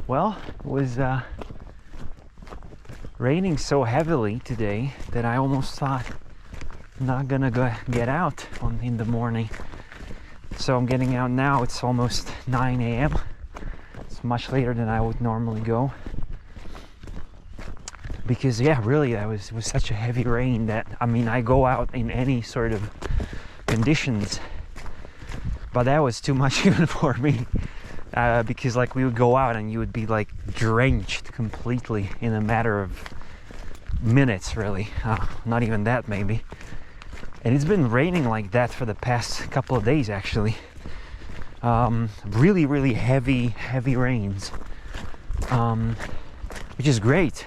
Well, it was raining so heavily today that I almost thought I'm not gonna get out in the morning. So I'm getting out now. It's almost 9 a.m. It's much later than I would normally go. Because yeah, really, it was such a heavy rain that, I mean, I go out in any sort of conditions, but that was too much even for me. Because like we would go out and you would be like drenched completely in a matter of minutes, really. Not even that, maybe. And it's been raining like that for the past couple of days, actually. Really heavy rains, which is great.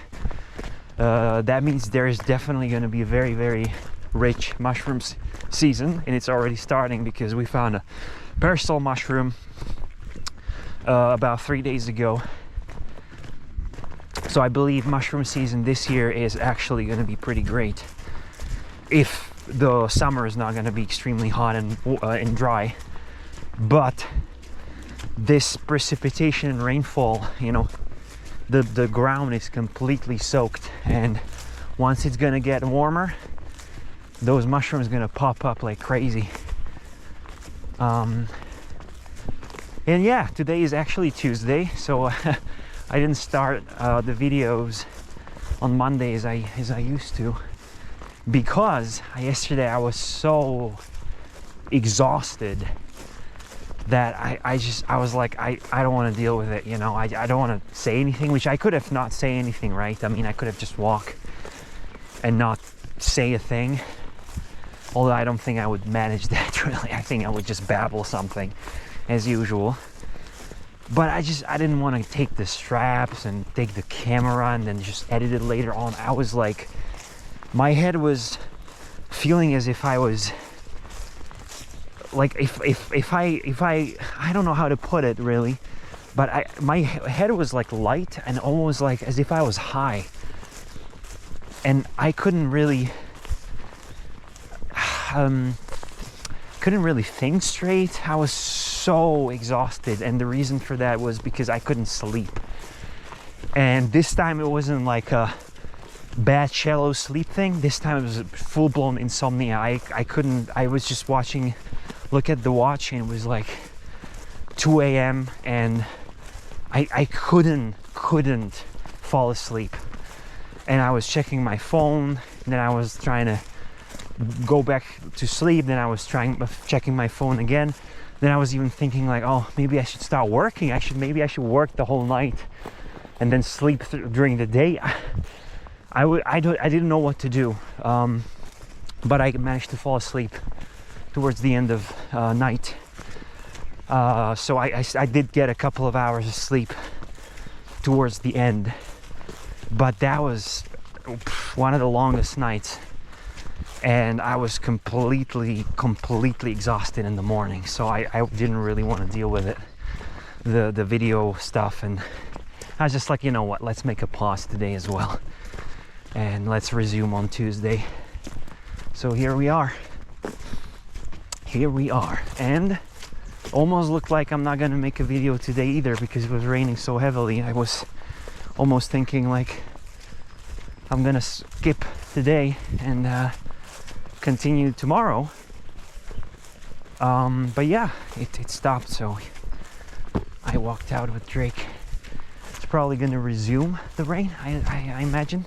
That means there is definitely going to be a very rich mushrooms season, and it's already starting because we found a parasol mushroom about 3 days ago. So I believe mushroom season this year is actually going to be pretty great, if the summer is not going to be extremely hot and dry. But this precipitation and rainfall, you know, the ground is completely soaked, and once it's gonna get warmer, those mushrooms are gonna pop up like crazy. And yeah, today is actually Tuesday, so I didn't start the videos on Monday as I used to, because yesterday I was so exhausted that I was like, I don't want to deal with it, you know. I don't want to say anything, which I could have not say anything, right? I mean, I could have just walked and not say a thing, although I don't think I would manage that, really. I think I would just babble something as usual. But I didn't want to take the straps and take the camera and then just edit it later on. I was like, my head was feeling as if I was like, if I don't know how to put it, really, but my head was like light and almost like as if I was high, and I couldn't really think straight. I was so exhausted, and the reason for that was because I couldn't sleep. And this time it wasn't like a bad shallow sleep thing. This time it was full-blown insomnia. I was just look at the watch, and it was like 2 a.m. and I couldn't fall asleep. And I was checking my phone, and then I was trying to go back to sleep, then I was checking my phone again. Then I was even thinking like, oh, maybe I should start working. Maybe I should work the whole night and then sleep during the day. I didn't know what to do, but I managed to fall asleep towards the end of night. So I did get a couple of hours of sleep towards the end, but that was one of the longest nights, and I was completely exhausted in the morning. So I didn't really want to deal with it, the video stuff, and I was just like, you know what, let's make a pause today as well, and let's resume on Tuesday. So here we are, and almost looked like I'm not gonna make a video today either, because it was raining so heavily. I was almost thinking like I'm gonna skip today and continue tomorrow, but yeah, it stopped, so I walked out with Drake. It's probably gonna resume the rain, I imagine.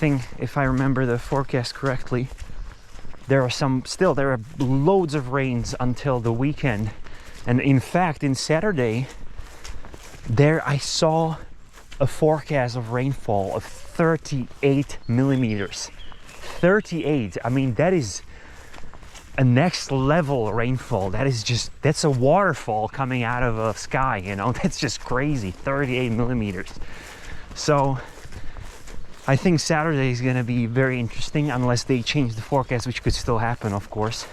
If I remember the forecast correctly, there are loads of rains until the weekend. And in fact, in Saturday, I saw a forecast of rainfall of 38 millimeters. 38. I mean, that is a next level rainfall. That's a waterfall coming out of a sky, you know. That's just crazy. 38 millimeters. So I think Saturday is going to be very interesting, unless they change the forecast, which could still happen, of course.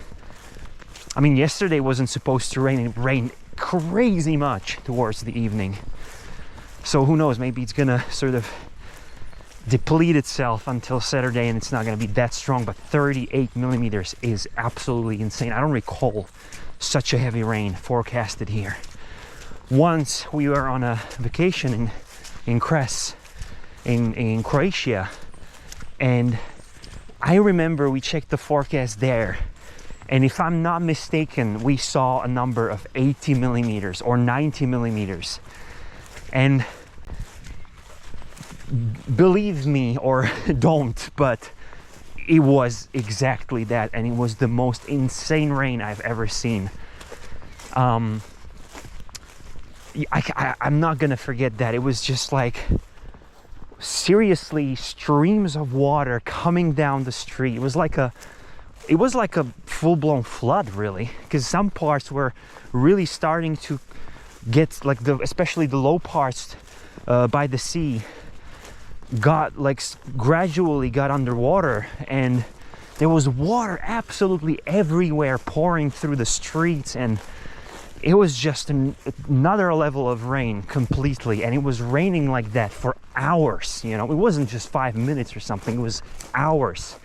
I mean, yesterday wasn't supposed to rain. It rained crazy much towards the evening. So who knows, maybe it's going to sort of deplete itself until Saturday and it's not going to be that strong. But 38 millimeters is absolutely insane. I don't recall such a heavy rain forecasted here. once we were on a vacation in Kres, in Croatia, and I remember we checked the forecast there, and if I'm not mistaken, we saw a number of 80 millimeters or 90 millimeters. And believe me or don't, but it was exactly that, and it was the most insane rain I've ever seen. I'm not gonna forget that. It was just like, seriously, streams of water coming down the street. It was like a full-blown flood, really, because some parts were really starting to get, like, especially the low parts by the sea got, like, gradually got underwater, and there was water absolutely everywhere pouring through the streets, and it was just another level of rain completely. And it was raining like that for hours, you know. It wasn't just 5 minutes or something, it was hours,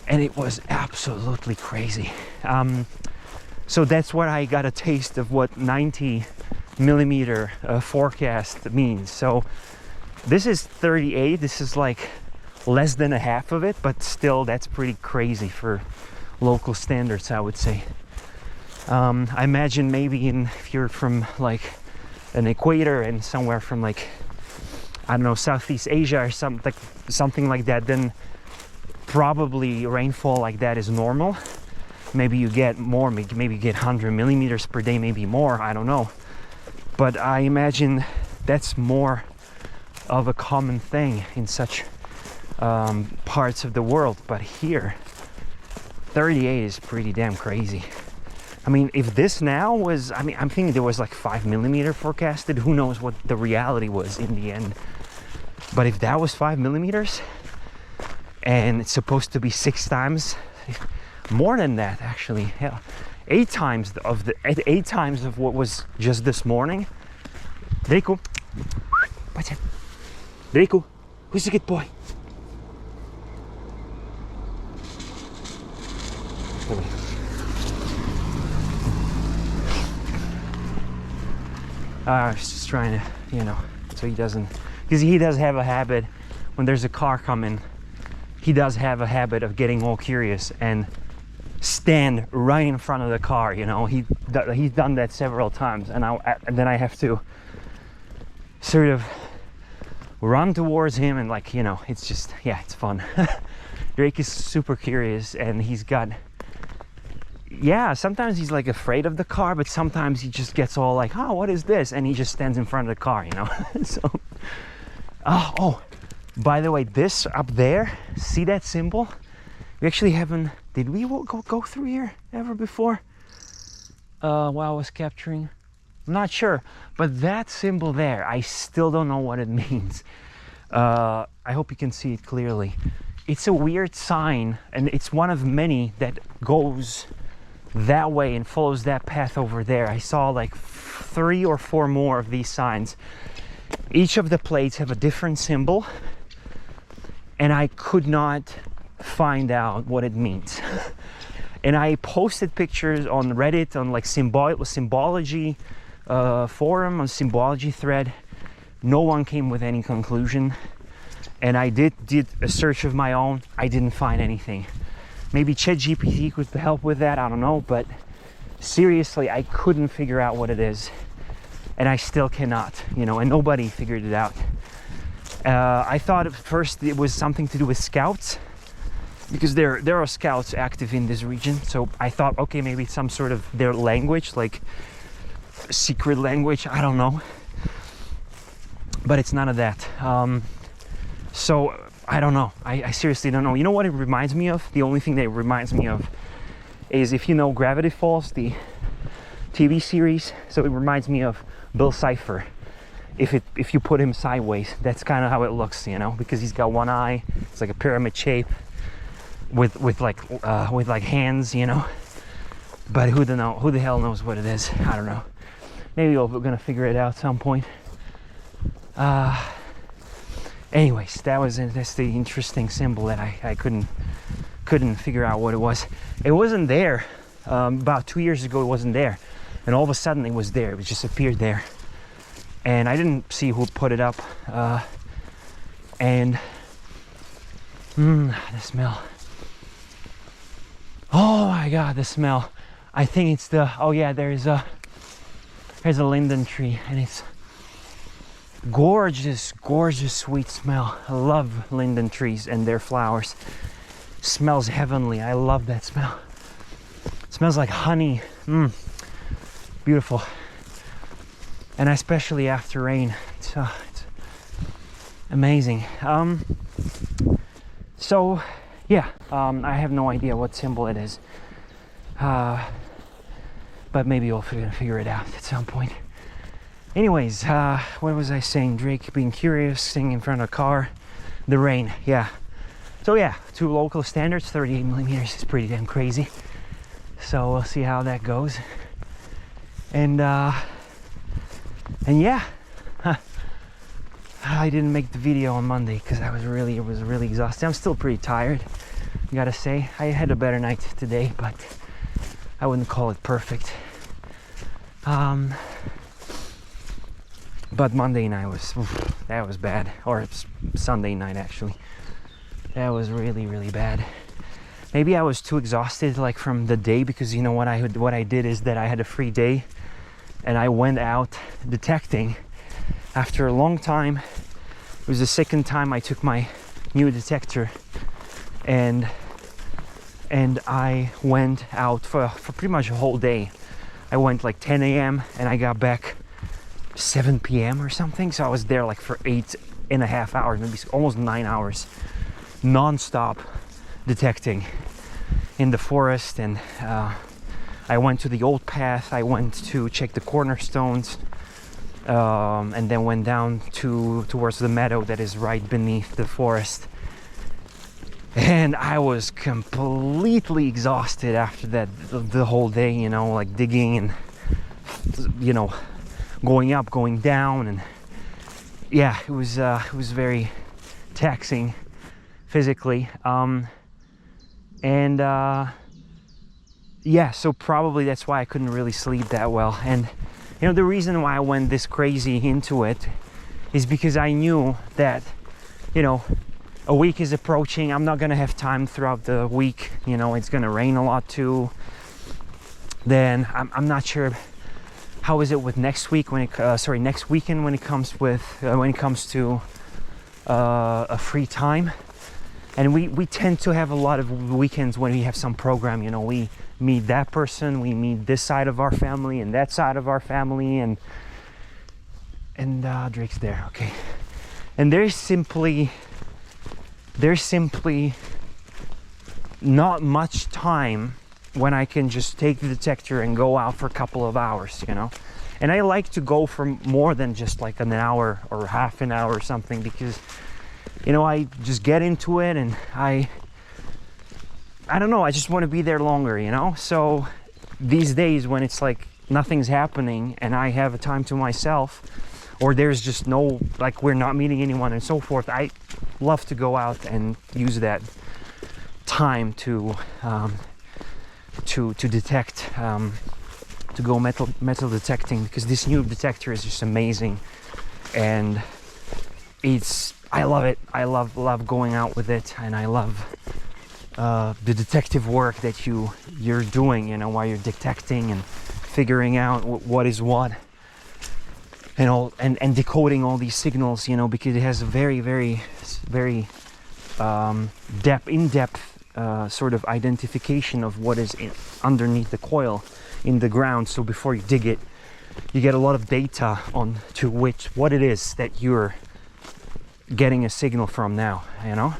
and it was absolutely crazy. So that's what I got a taste of what 90 millimeter forecast means. So this is 38. This is like less than a half of it, but still, that's pretty crazy for local standards, I would say. I imagine maybe if you're from like an equator and somewhere from, like, I don't know, Southeast Asia or something like that, then probably rainfall like that is normal. Maybe you get more, maybe you get 100 millimeters per day, maybe more, I don't know. But I imagine that's more of a common thing in such parts of the world. But here, 38 is pretty damn crazy. I mean, if this now was, I mean, I'm thinking there was like 5 millimeter forecasted. Who knows what the reality was in the end. But if that was 5 millimeters, and it's supposed to be 6 times, more than that actually, hell, 8 times of what was just this morning. Draco, what's it? Draco, who's a good boy? I was just trying to, you know, so he doesn't, because he does have a habit when there's a car coming, he does have a habit of getting all curious and stand right in front of the car, you know. He's done that several times, and then I have to sort of run towards him, and, like, you know, it's just, yeah, it's fun. Drake is super curious, and he's got, yeah, sometimes he's like afraid of the car, but sometimes he just gets all like, oh, what is this? And he just stands in front of the car, you know. So, oh, by the way, this up there, see that symbol? We actually haven't, did we go through here ever before? While I was capturing? I'm not sure, but that symbol there, I still don't know what it means. I hope you can see it clearly. It's a weird sign, and it's one of many that goes that way and follows that path over there. I saw like 3 or 4 more of these signs. Each of the plates have a different symbol, and I could not find out what it means. And I posted pictures on Reddit, on like symbology forum, on symbology thread. No one came with any conclusion, and I did a search of my own. I didn't find anything. Maybe ChatGPT could help with that, I don't know, but seriously, I couldn't figure out what it is, and I still cannot, you know, and nobody figured it out. I thought at first it was something to do with scouts, because there are scouts active in this region, so I thought, okay, maybe it's some sort of their language, like secret language, I don't know, but it's none of that. So I don't know. I seriously don't know. You know what it reminds me of? The only thing that it reminds me of is, if you know Gravity Falls, the TV series. So it reminds me of Bill Cipher. If you put him sideways, that's kind of how it looks, you know, because he's got one eye. It's like a pyramid shape with like hands, you know. But who the hell knows what it is? I don't know. Maybe we're gonna figure it out at some point. Anyways, that's the interesting symbol that I couldn't figure out what it was. It wasn't there about 2 years ago. It wasn't there, and all of a sudden it was there. It just appeared there, and I didn't see who put it up. And the smell. Oh my god, the smell. I think it's the, oh yeah, there's a linden tree, and it's gorgeous, gorgeous sweet smell. I love linden trees and their flowers. Smells heavenly. I love that smell. It smells like honey. Beautiful. And especially after rain, it's amazing. So yeah, I have no idea what symbol it is, but maybe we'll figure it out at some point. Anyways, what was I saying? Drake being curious, sitting in front of a car, the rain. Yeah. So yeah, to local standards, 38 millimeters is pretty damn crazy. So we'll see how that goes. And yeah, I didn't make the video on Monday because it was really exhausted. I'm still pretty tired, gotta say. I had a better night today, but I wouldn't call it perfect. But Monday night that was bad, or it's Sunday night actually. That was really bad. Maybe I was too exhausted, like from the day, because you know what I did is that I had a free day, and I went out detecting after a long time. It was the second time I took my new detector, and I went out for pretty much a whole day. I went like 10 a.m. and I got back 7 p.m. or something. So I was there like for 8.5 hours, maybe almost 9 hours, non-stop detecting in the forest. And I went to the old path. I went to check the cornerstones, and then went down towards the meadow that is right beneath the forest. And I was completely exhausted after that, the whole day, you know, like digging and, you know, going up, going down. And yeah, it was very taxing physically. Yeah, so probably that's why I couldn't really sleep that well. And you know, the reason why I went this crazy into it is because I knew that, you know, a week is approaching. I'm not gonna have time throughout the week. You know, it's gonna rain a lot too. Then I'm not sure how is it with next week next weekend when it comes to a free time. And we tend to have a lot of weekends when we have some program. You know, we meet that person, we meet this side of our family and that side of our family, and Drake's there, okay. And there's simply not much time when I can just take the detector and go out for a couple of hours, you know. And I like to go for more than just like an hour or half an hour or something, because, you know, I just get into it and I don't know, I just want to be there longer, you know. So these days when it's like nothing's happening and I have a time to myself, or there's just no, like, we're not meeting anyone and so forth, I love to go out and use that time to detect, to go metal detecting, because this new detector is just amazing, and I love it. I love going out with it, and I love the detective work that you're doing, you know, while you're detecting and figuring out what is what, and decoding all these signals, you know, because it has a very in-depth sort of identification of what is underneath the coil in the ground. So before you dig it, you get a lot of data on to what it is that you're getting a signal from now, you know.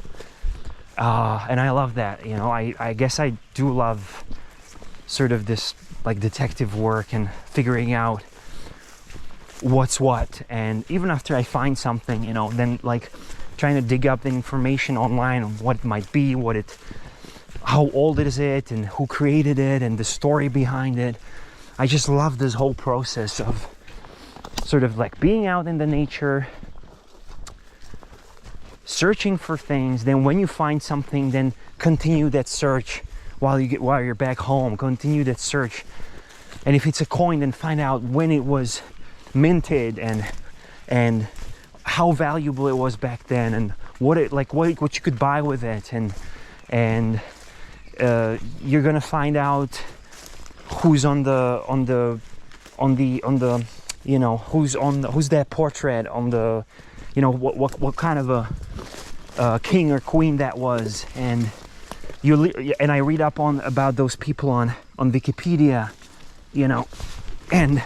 And I love that, you know. I guess I do love sort of this like detective work and figuring out what's what. And even after I find something, you know, then like trying to dig up the information online on what it might be, how old is it, and who created it, and the story behind it. I just love this whole process of sort of like being out in the nature, searching for things. Then when you find something, then continue that search while you're back home. Continue that search and if it's a coin, then find out when it was minted and how valuable it was back then, and what you could buy with it, and you're gonna find out who's on the who's that portrait on the, what kind of a king or queen that was, and I read up about those people on Wikipedia, and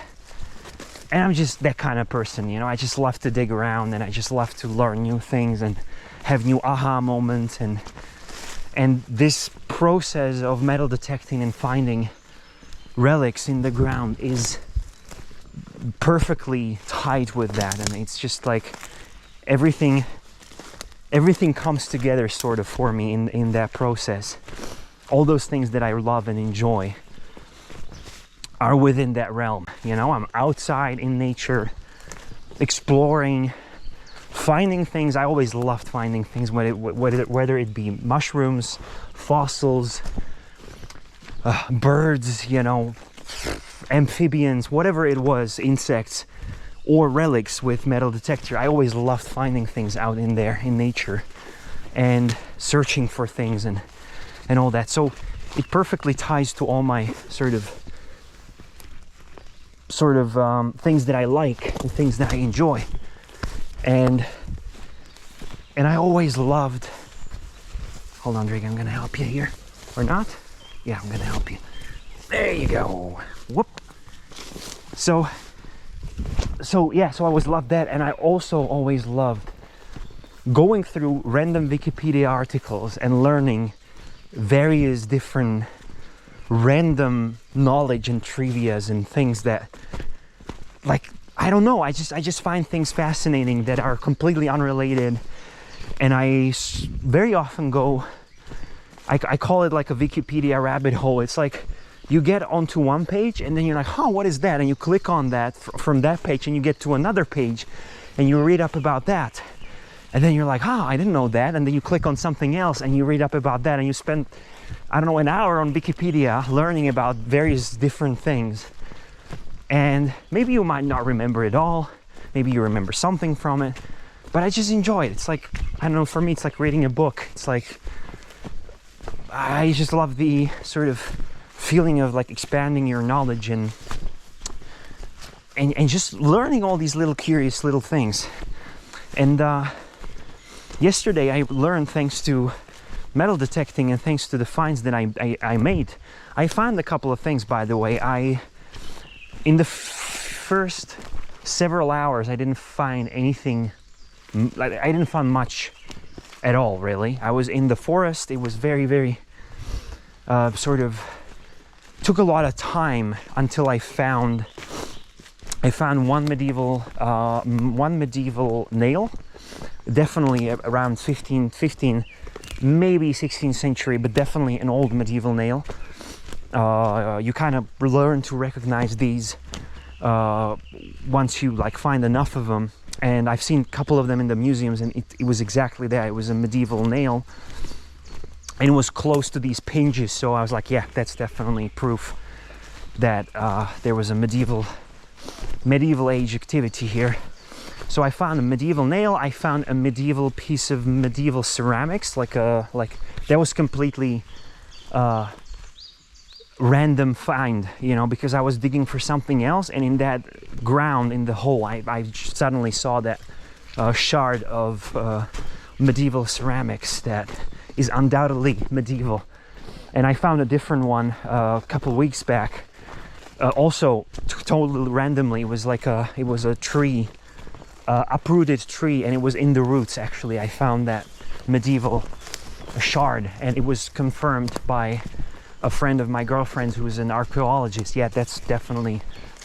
I'm just that kind of person, I just love to dig around, and I just love to learn new things and have new aha moments, and this process of metal detecting and finding relics in the ground is perfectly tied with that. And it's just like everything comes together sort of for me in that process. All those things that I love and enjoy are within that realm. I'm outside in nature, exploring, finding things. I always loved finding things, whether it be mushrooms, fossils, birds, amphibians, whatever it was, insects, or relics with metal detector. I always loved finding things out in there in nature and searching for things and all that. So it perfectly ties to all my sort of things that I like and things that I enjoy. And I always loved, hold on, Drake, I'm gonna help you here, or not? Yeah, I'm gonna help you. There you go. Whoop. So I always loved that, and I also always loved going through random Wikipedia articles and learning various different random knowledge and trivias and things that, like, I don't know, I just find things fascinating that are completely unrelated, and I very often go, I call it like a Wikipedia rabbit hole. It's like you get onto one page and then you're like, what is that? And you click on that from that page and you get to another page and you read up about that. And then you're like, I didn't know that. And then you click on something else and you read up about that, and you spend, I don't know, an hour on Wikipedia learning about various different things. And maybe you might not remember it all. Maybe you remember something from it, but I just enjoy it. It's like, I don't know, for me, it's like reading a book. It's like, I just love the sort of feeling of like expanding your knowledge and just learning all these little curious little things. And yesterday I learned, thanks to metal detecting and thanks to the finds that I made. I found a couple of things, by the way. In the first several hours, I didn't find anything, I didn't find much at all, really. I was in the forest. It was very, very took a lot of time until I found one medieval nail, definitely around 15, maybe 16th century, but definitely an old medieval nail. You kind of learn to recognize these once you like find enough of them. And I've seen a couple of them in the museums, and it was exactly that. It was a medieval nail, and it was close to these pinches. So I was like, yeah, that's definitely proof that there was a medieval age activity here. So I found a medieval nail. I found a medieval piece of medieval ceramics, like that was completely random find, because I was digging for something else, and in that ground, in the hole, I suddenly saw that shard of medieval ceramics that is undoubtedly medieval. And I found a different one a couple weeks back, also totally randomly. It was a tree, uprooted tree, and it was in the roots. Actually, I found that medieval shard, and it was confirmed by a friend of my girlfriend's who is an archaeologist. Yeah, that's definitely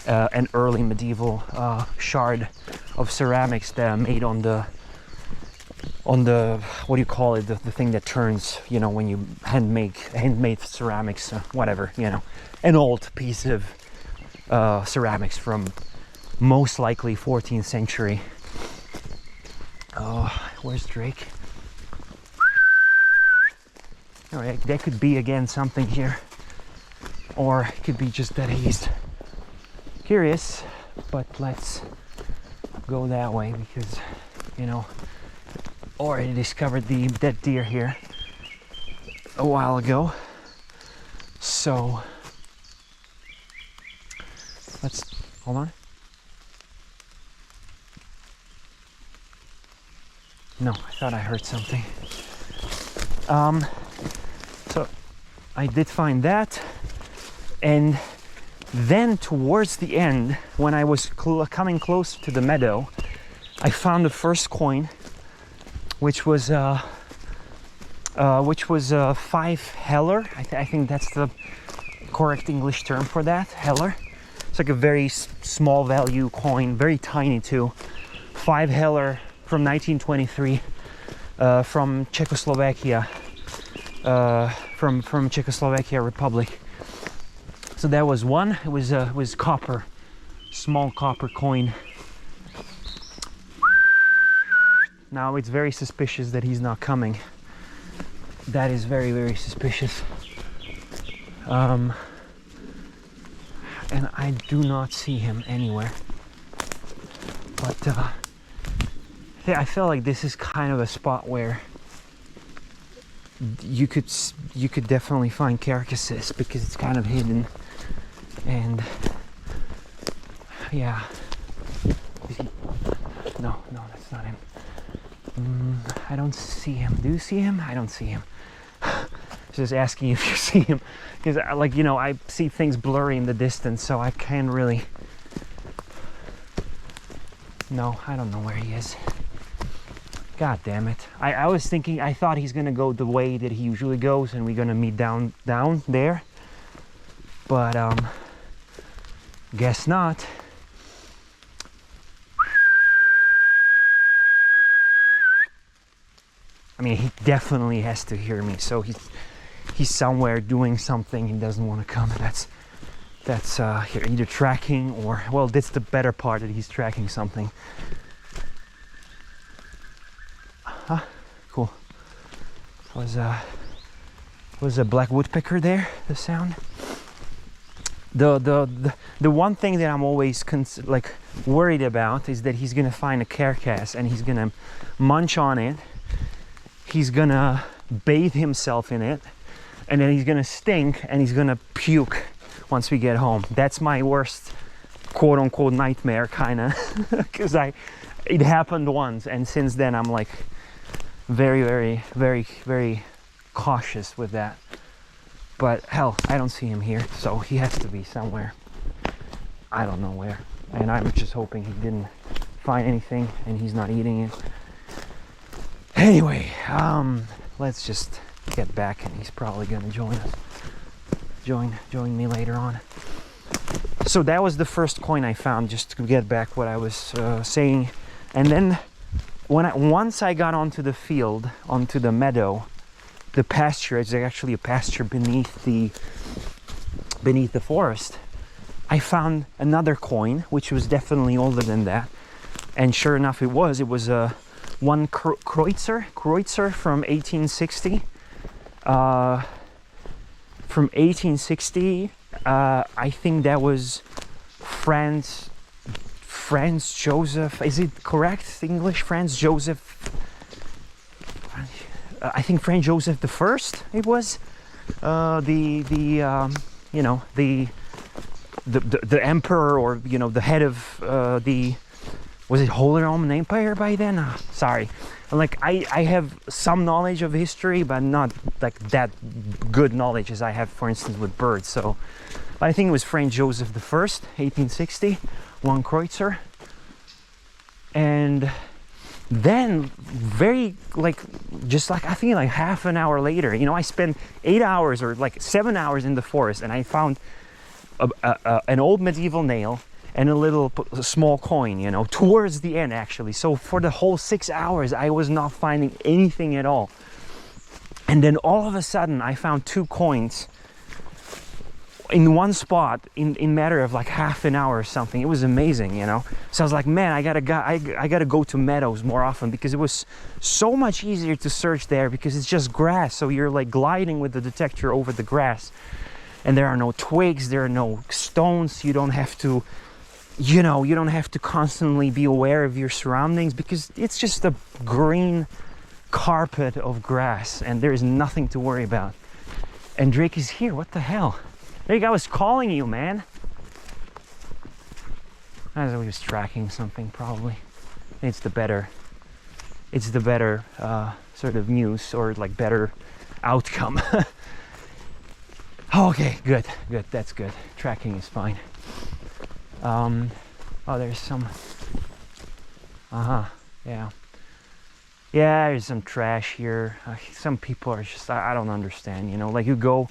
an early medieval shard of ceramics that are made on the what do you call it, the thing that turns, when you handmade ceramics, whatever, an old piece of ceramics from most likely 14th century. Oh, where's Drake? All right, that could be again something here, or it could be just that he's curious, but let's go that way because, you know, already discovered the dead deer here a while ago. So let's hold on. No, I thought I heard something. So I did find that, and then towards the end, when I was coming close to the meadow, I found the first coin, which was 5 heller. I think that's the correct English term for that, heller. It's like a very small value coin, very tiny too. 5 heller from 1923, from Czechoslovakia, from Czechoslovakia Republic. So that was one. It was copper, small copper coin. Now it's very suspicious that he's not coming. That is very, very suspicious. And I do not see him anywhere. But yeah, I feel like this is kind of a spot where you could definitely find carcasses because it's kind of hidden. And yeah, no, that's not him. I don't see him. Do you see him? I don't see him. Just asking if you see him, because like, you know, I see things blurry in the distance, so I can't really. No, I don't know where he is. God damn it. I was thinking, I thought he's gonna go the way that he usually goes and we're gonna meet down there, but guess not. I mean, he definitely has to hear me, so he's somewhere doing something. He doesn't want to come. That's either tracking or, well, that's the better part, that he's tracking something. Cool. Was a black woodpecker there? The sound. The one thing that I'm always worried about is that he's gonna find a carcass and he's gonna munch on it. He's gonna bathe himself in it, and then he's gonna stink and he's gonna puke once we get home. That's my worst quote-unquote nightmare, kind of, because it happened once, and since then I'm like very, very, very, very cautious with that. But hell, I don't see him here, so he has to be somewhere. I don't know where, and I'm just hoping he didn't find anything and he's not eating it. Anyway, let's just get back, and he's probably gonna join me later on. So that was the first coin I found, just to get back what I was saying. And then once I got onto the field, onto the meadow, the pasture, it's actually a pasture beneath the forest, I found another coin, which was definitely older than that. And sure enough, it was a one kreutzer from 1860. From 1860, I think that was Franz Joseph. Is it correct English? Franz Joseph. I think Franz Joseph the First. It was the emperor, or you know, the head of the. Was it Holy Roman Empire by then? Sorry. Like, I have some knowledge of history, but not like that good knowledge as I have, for instance, with birds. So I think it was Franz Joseph the First, 1860, one kreutzer. And then I think like half an hour later, you know, I spent 8 hours or like 7 hours in the forest, and I found an old medieval nail and a small coin, you know, towards the end actually. So for the whole 6 hours, I was not finding anything at all. And then all of a sudden, I found 2 coins in one spot in matter of like half an hour or something. It was amazing, you know. So I was like, man, I gotta go to meadows more often, because it was so much easier to search there, because it's just grass. So you're like gliding with the detector over the grass, and there are no twigs, there are no stones. You don't have to you know, you don't have to constantly be aware of your surroundings because it's just a green carpet of grass and there is nothing to worry about. And Drake is here. What the hell? Drake, I was calling you, man. As he was tracking something, probably. It's the better sort of news, or like better outcome. Okay, good, that's good. Tracking is fine. Oh, there's some, yeah. Yeah, there's some trash here. Some people are just, I don't understand, you know, like you go,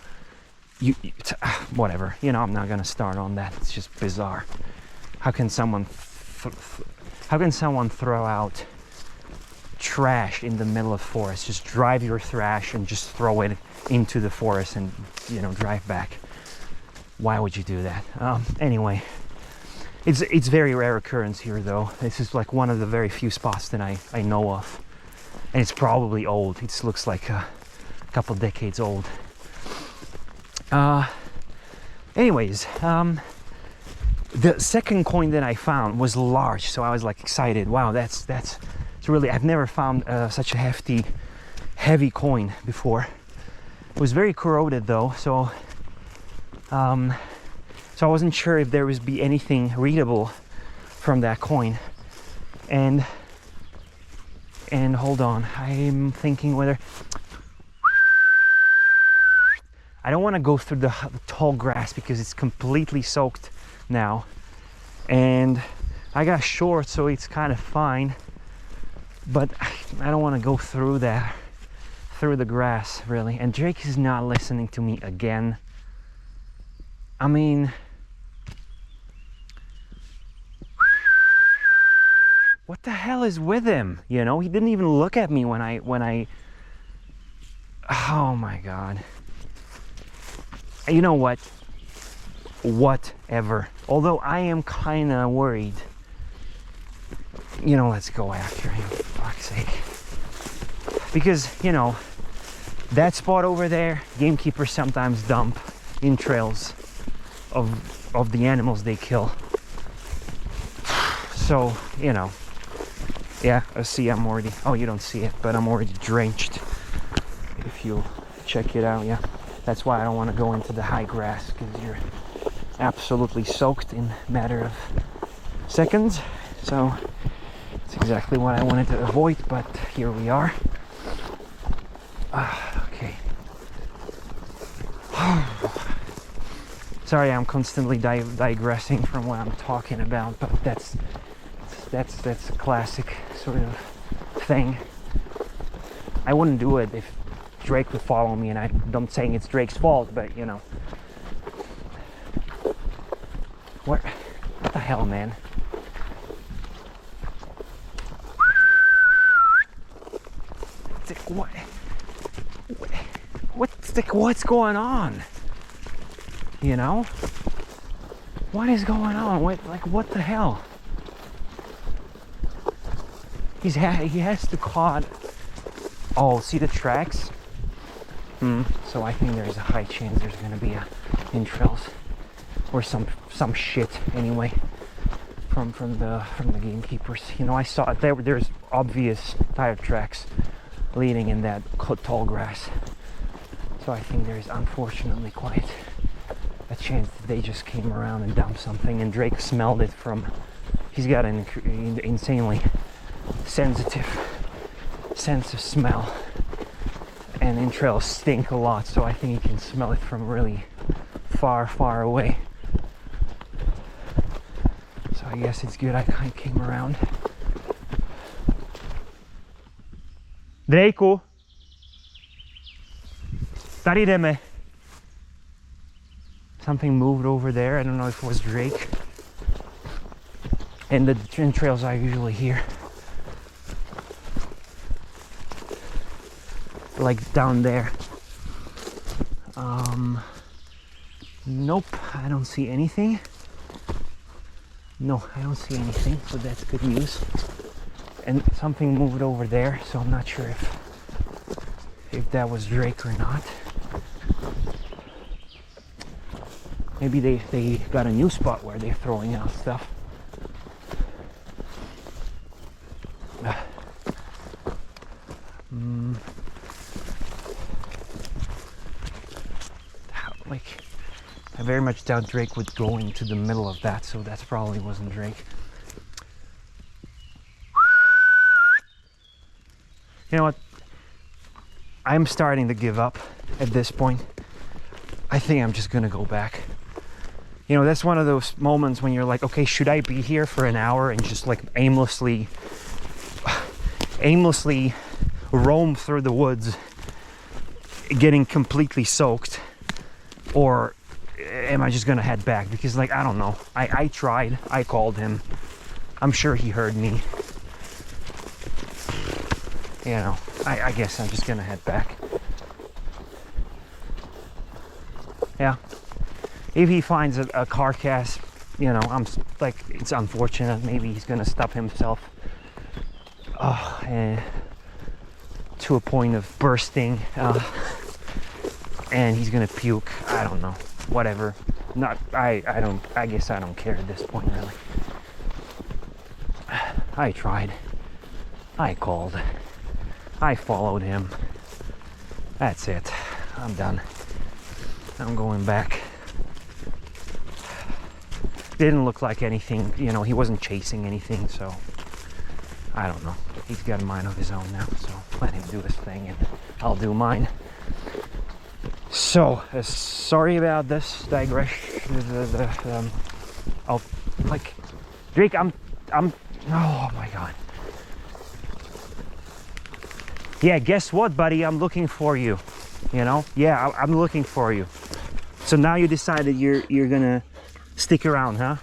whatever, you know, I'm not gonna start on that. It's just bizarre. How can someone throw out trash in the middle of forest? Just drive your trash and just throw it into the forest and, you know, drive back. Why would you do that? Anyway, it's very rare occurrence here though. This is like one of the very few spots that I know of. And it's probably old. It looks like a couple decades old. Anyways, the second coin that I found was large, so I was like excited. Wow, that's really, I've never found such a heavy coin before. It was very corroded though, so I wasn't sure if there would be anything readable from that coin. And hold on, I'm thinking whether I don't want to go through the tall grass because it's completely soaked now, and I got shorts, so it's kind of fine, but I don't want to go through the grass really. And Drake is not listening to me again. I mean, what the hell is with him? You know, he didn't even look at me when I oh my god. You know what? Whatever. Although I am kind of worried. You know, let's go after him, for fuck's sake. Because, you know, that spot over there, gamekeepers sometimes dump entrails of the animals they kill. So, you know, yeah, I see I'm already, oh, you don't see it, but I'm already drenched. If you check it out, yeah. That's why I don't want to go into the high grass, because you're absolutely soaked in a matter of seconds. So it's exactly what I wanted to avoid, but here we are. Okay. Sorry, I'm constantly digressing from what I'm talking about, but that's a classic sort of thing. I wouldn't do it if Drake would follow me, and I'm saying it's Drake's fault, but you know. What the hell, man? What's going on? You know? What is going on? What the hell? He has to caught. Oh, see the tracks? So I think there's a high chance there's gonna be entrails or some shit anyway from the gamekeepers. You know, I saw it. There's obvious tire tracks leading in that tall grass. So I think there's unfortunately quite a chance that they just came around and dumped something, and Drake smelled it from. He's got an insanely sensitive sense of smell, and entrails stink a lot, so I think he can smell it from really far away. So I guess it's good I kind of came around. Drake'u, tady jdeme. Something moved over there. I don't know if it was Drake. And the entrails are usually here. Like down there. Nope, I don't see anything. No, I don't see anything, so that's good news. And something moved over there, so I'm not sure if that was Drake or not. Maybe they got a new spot where they're throwing out stuff. very much doubt Drake would go into the middle of that, so that probably wasn't Drake. You know what? I'm starting to give up at this point. I think I'm just gonna go back. You know, that's one of those moments when you're like, okay, should I be here for an hour and just like aimlessly roam through the woods, getting completely soaked, or am I just gonna head back? Because like, I don't know. I tried, I called him. I'm sure he heard me. You know, I guess I'm just gonna head back. Yeah. If he finds a carcass, you know, I'm like, it's unfortunate. Maybe he's gonna stop himself to a point of bursting, and he's gonna puke. I don't know. Whatever. I guess I don't care at this point, really. I tried. I called. I followed him. That's it. I'm done. I'm going back. Didn't look like anything, you know, he wasn't chasing anything, so I don't know. He's got a mind of his own now, so let him do his thing and I'll do mine. So, sorry about this digression. I'll, like, Drake, I'm, oh my God. Yeah, guess what, buddy? I'm looking for you, you know? Yeah, I'm looking for you. So now you decided you're gonna stick around, huh?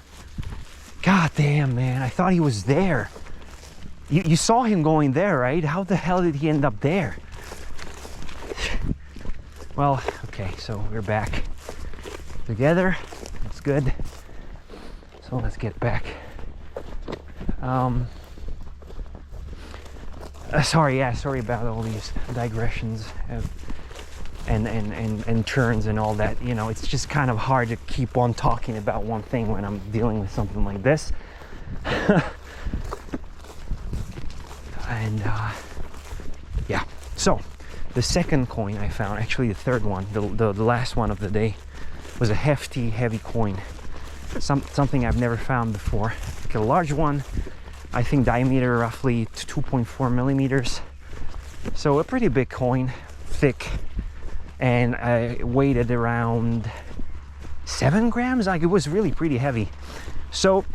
God damn, man, I thought he was there. You saw him going there, right? How the hell did he end up there? Well, okay, so we're back together. That's good. So let's get back. Sorry about all these digressions and turns and all that. You know, it's just kind of hard to keep on talking about one thing when I'm dealing with something like this. And yeah, so the second coin I found, actually the third one, the last one of the day, was a hefty, heavy coin. Something I've never found before. Like a large one, I think diameter roughly 2.4 millimeters. So a pretty big coin, thick, and I weighed it around 7 grams. Like, it was really pretty heavy. So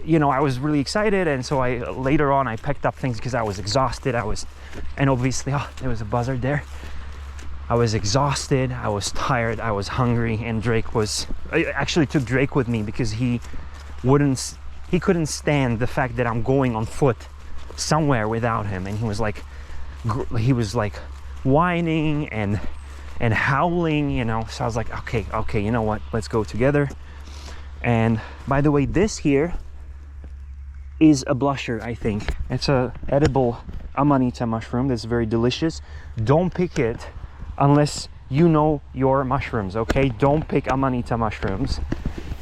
you know, I was really excited, and so later on I packed up things because I was exhausted. And obviously, oh, there was a buzzard there. I was exhausted, I was tired, I was hungry, and I actually took Drake with me because he couldn't stand the fact that I'm going on foot somewhere without him, and he was like whining and howling, you know. So I was like, okay, you know what, let's go together. And by the way, this here is a blusher, I think. It's a edible amanita mushroom that's very delicious. Don't pick it unless you know your mushrooms, okay? Don't pick amanita mushrooms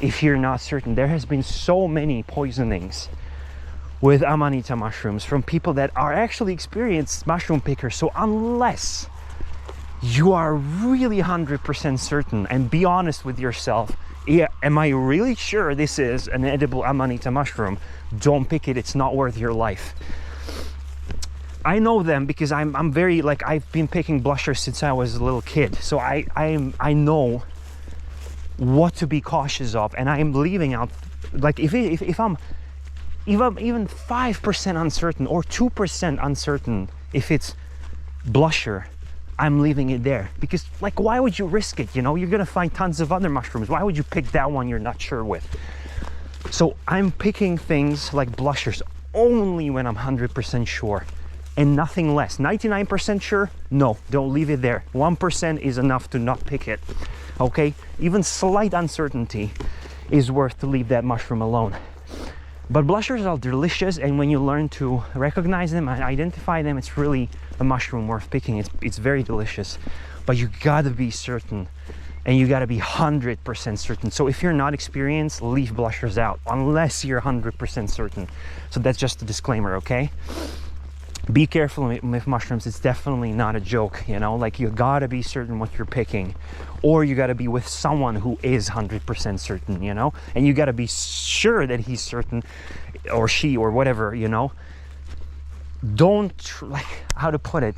if you're not certain. There has been so many poisonings with amanita mushrooms from people that are actually experienced mushroom pickers. So unless you are really 100% certain, and be honest with yourself, yeah, am I really sure this is an edible amanita mushroom? Don't pick it. It's not worth your life. I know them because I'm very, like, I've been picking blushers since I was a little kid. So I know what to be cautious of, and I'm leaving out, like, if I'm even 5% uncertain or 2% uncertain if it's blusher, I'm leaving it there. Because, like, why would you risk it? You know, you're gonna find tons of other mushrooms. Why would you pick that one you're not sure with? So I'm picking things like blushers only when I'm 100% sure, and nothing less. 99% sure, no, don't leave it there. 1% is enough to not pick it, okay? Even slight uncertainty is worth to leave that mushroom alone. But blushers are delicious, and when you learn to recognize them and identify them, it's really a mushroom worth picking. It's very delicious, but you gotta be certain, and you gotta be 100% certain. So if you're not experienced, leave blushers out unless you're 100% certain. So that's just a disclaimer, okay? be careful with mushrooms. It's definitely not a joke, you know, like you gotta be certain what you're picking, or you gotta be with someone who is 100% certain, you know, and you gotta be sure that he's certain, or she, or whatever, you know. Don't, like, how to put it,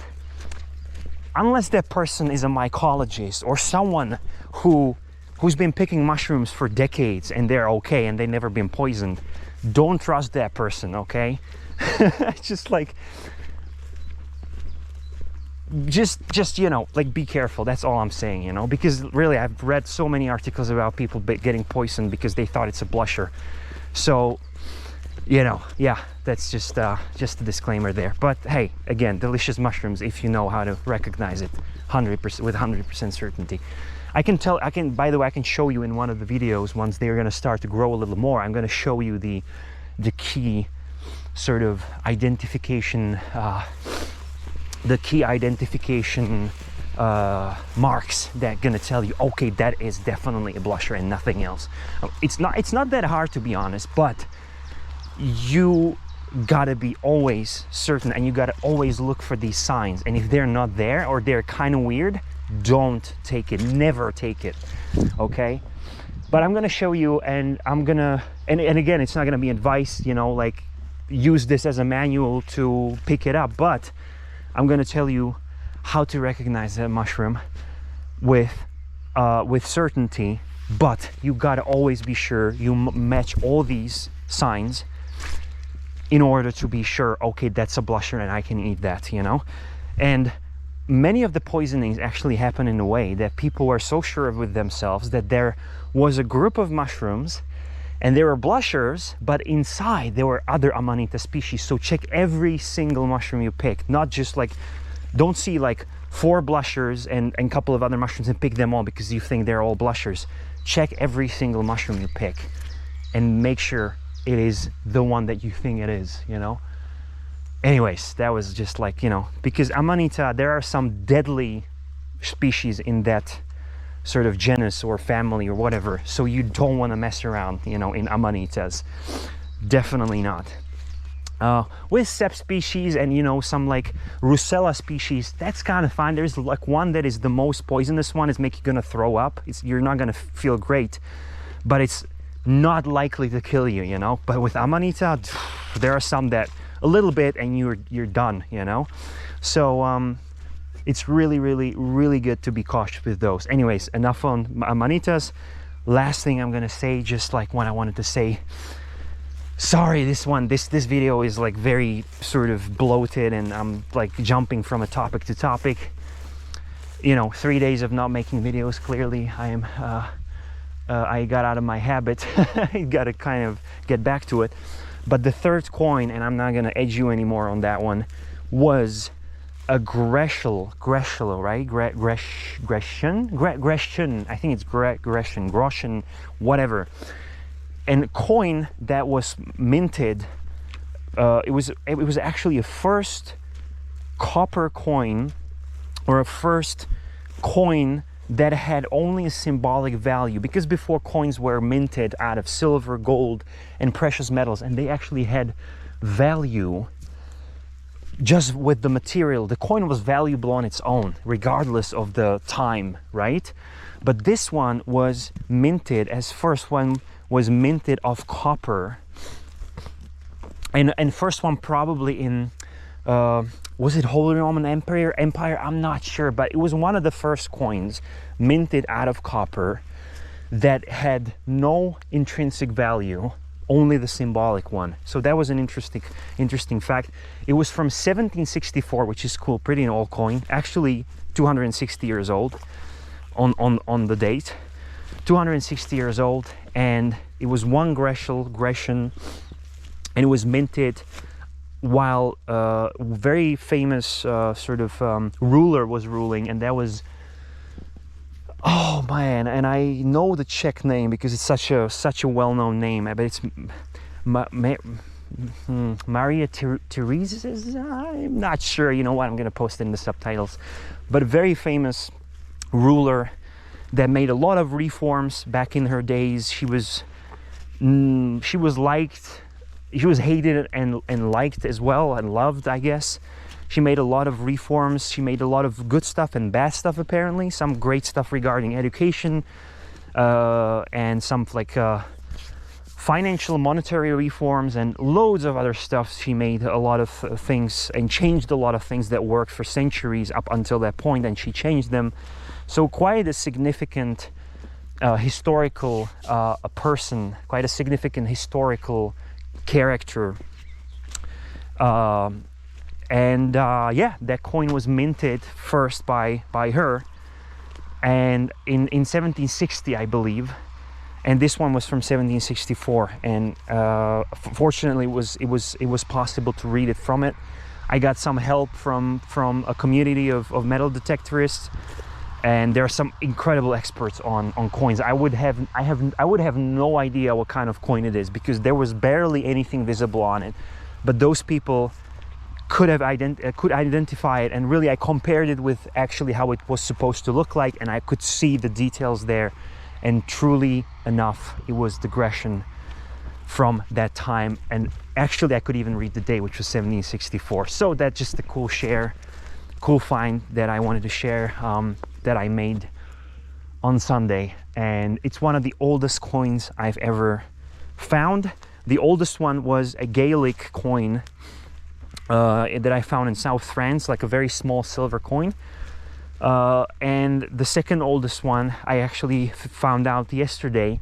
unless that person is a mycologist or someone who's been picking mushrooms for decades and they're okay and they've never been poisoned, don't trust that person, okay? Just like, just you know, like, be careful. That's all I'm saying, you know, because really I've read so many articles about people getting poisoned because they thought it's a blusher. So, you know, yeah, that's just a disclaimer there. But hey, again, delicious mushrooms if you know how to recognize it 100% with 100% certainty. By the way, I can show you in one of the videos, once they're going to start to grow a little more, I'm going to show you the key sort of identification, marks that gonna tell you, okay, that is definitely a blusher and nothing else. It's not that hard, to be honest, but you gotta be always certain, and you gotta always look for these signs, and if they're not there or they're kind of weird, don't take it. Never take it, okay? But I'm gonna show you, and I'm gonna, and again, it's not gonna be advice, you know, like use this as a manual to pick it up, but I'm gonna tell you how to recognize a mushroom with certainty. But you gotta always be sure you match all these signs in order to be sure, okay, that's a blusher and I can eat that, you know. And many of the poisonings actually happen in a way that people are so sure with themselves that there was a group of mushrooms and they were blushers, but inside there were other amanita species. So check every single mushroom you pick, not just like, don't see like 4 blushers and a couple of other mushrooms and pick them all because you think they're all blushers. Check every single mushroom you pick and make sure it is the one that you think it is, you know. Anyways, that was just like, you know, because amanita, there are some deadly species in that sort of genus or family or whatever, so you don't want to mess around, you know, in amanitas. Definitely not. With cep species and, you know, some like Russella species, that's kind of fine. There's like one that is the most poisonous one, is make you gonna throw up. You're not gonna feel great, but it's not likely to kill you, you know. But with amanita, there are some that a little bit and you're done, you know. So it's really good to be cautious with those. Anyways, enough on amanitas. Last thing I'm gonna say, just like what I wanted to say, sorry, this video is like very sort of bloated and I'm like jumping from a topic to topic, you know. 3 days of not making videos. Clearly I got out of my habit. I gotta kind of get back to it. But the third coin, and I'm not gonna edge you anymore on that one, was a Greshel, right? Greshon, I think it's Greshon, whatever. And coin that was minted, it was actually a first copper coin, or a first coin that had only a symbolic value, because before coins were minted out of silver, gold, and precious metals, and they actually had value just with the material. The coin was valuable on its own, regardless of the time, right? But this one was minted, as first one was minted of copper, and first one probably in was it Holy Roman Empire? I'm not sure, but it was one of the first coins minted out of copper that had no intrinsic value, only the symbolic one. So that was an interesting fact. It was from 1764, which is cool, pretty an old coin, actually 260 years old on the date, 260 years old, and it was one Greshon, and it was minted while very famous sort of ruler was ruling, and that was, oh man, and I know the Czech name because it's such a well-known name, but it's Maria Theresa. I'm not sure. You know what? I'm gonna post it in the subtitles. But a very famous ruler that made a lot of reforms back in her days. She was liked hated and liked as well, and loved, I guess. She made a lot of reforms. She made a lot of good stuff and bad stuff, apparently. Some great stuff regarding education, and some like financial monetary reforms, and loads of other stuff. She made a lot of things and changed a lot of things that worked for centuries up until that point, and she changed them. So quite a significant historical a person, quite a significant historical character. Yeah, that coin was minted first by her, and in 1760, I believe. And this one was from 1764, and fortunately it was possible to read it from it. I got some help from a community of metal detectorists, and there are some incredible experts on coins. I would have no idea what kind of coin it is, because there was barely anything visible on it, but those people could identify it, and really I compared it with actually how it was supposed to look like, and I could see the details there. And truly enough, it was the Grecian from that time. And actually I could even read the date, which was 1764. So that's just a cool find that I wanted to share, that I made on Sunday. And it's one of the oldest coins I've ever found. The oldest one was a Gaelic coin that I found in South France, like a very small silver coin. And the second oldest one I actually found out yesterday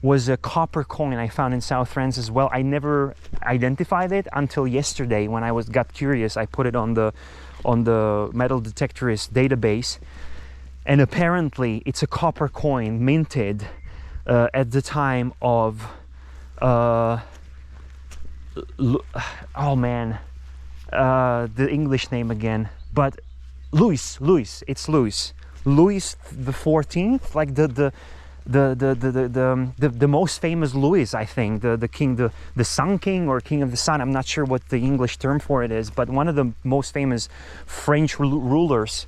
was a copper coin I found in South France as well. I never identified it until yesterday when I got curious. I put it on the metal detectorist database, and apparently it's a copper coin minted at the time of the English name again, but Louis the 14th, like the most famous Louis, I think, the king, the Sun King or King of the Sun. I'm not sure what the English term for it is, but one of the most famous French rulers,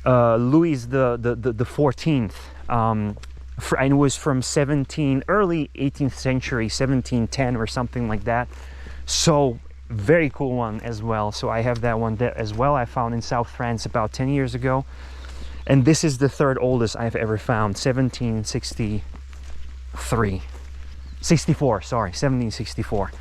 Louis the 14th, and it was from early 18th century, 1710 or something like that. So very cool one as well. So I have that one as well. I found in South France about 10 years ago, and this is the third oldest I've ever found. 1764.